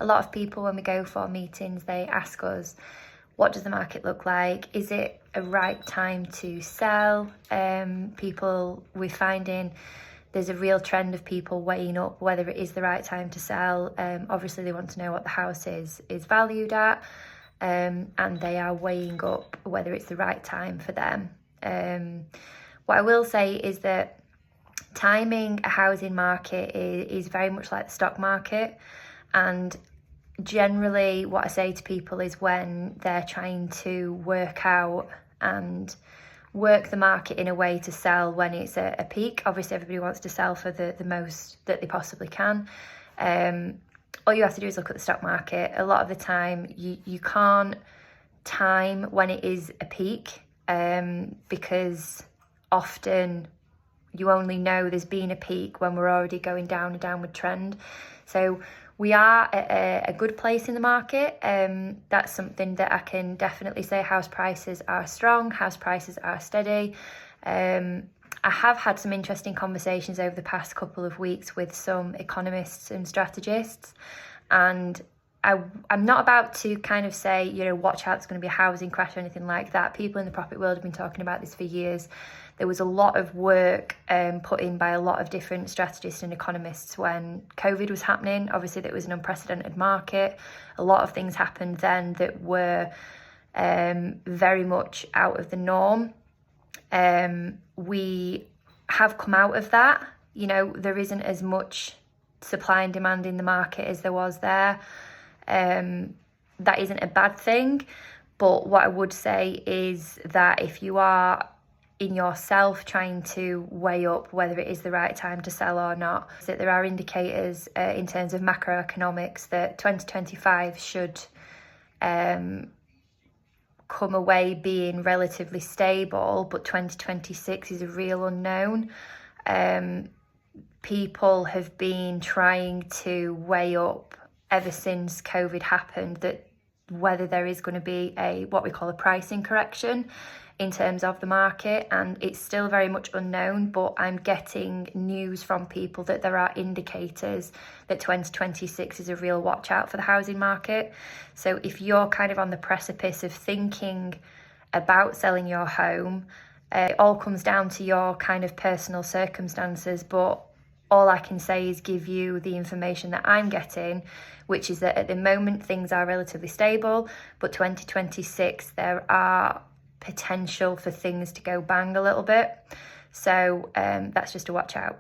A lot of people, when we go for meetings, they ask us, what does the market look like? Is it a right time to sell? We're finding there's a real trend of people weighing up whether it is the right time to sell. Obviously, they want to know what the house is valued at, and they are weighing up whether it's the right time for them. What I will say is that timing a housing market is very much like the stock market, and generally what I say to people is when they're trying to work out and work the market in a way to sell when it's a peak. Obviously everybody wants to sell for the most that they possibly can. All you have to do is look at the stock market. A lot of the time you can't time when it is a peak, because often you only know there's been a peak when we're already going down a downward trend. So we are at a good place in the market. That's something that I can definitely say. House prices are strong, house prices are steady. I have had some interesting conversations over the past couple of weeks with some economists and strategists, and I'm not about to kind of say, watch out, it's going to be a housing crash or anything like that. People in the property world have been talking about this for years. There was a lot of work put in by a lot of different strategists and economists when COVID was happening. Obviously, that was an unprecedented market. A lot of things happened then that were very much out of the norm. We have come out of that. There isn't as much supply and demand in the market as there was there. That isn't a bad thing, but what I would say is that if you are in yourself trying to weigh up whether it is the right time to sell or not, that there are indicators in terms of macroeconomics that 2025 should come away being relatively stable, but 2026 is a real unknown. People have been trying to weigh up ever since COVID happened that whether there is going to be what we call a pricing correction in terms of the market, and it's still very much unknown, but I'm getting news from people that there are indicators that 2026 is a real watch out for the housing market. So if you're kind of on the precipice of thinking about selling your home, it all comes down to your kind of personal circumstances, but all I can say is give you the information that I'm getting, which is that at the moment things are relatively stable, but 2026 there are potential for things to go bang a little bit. So that's just a watch out.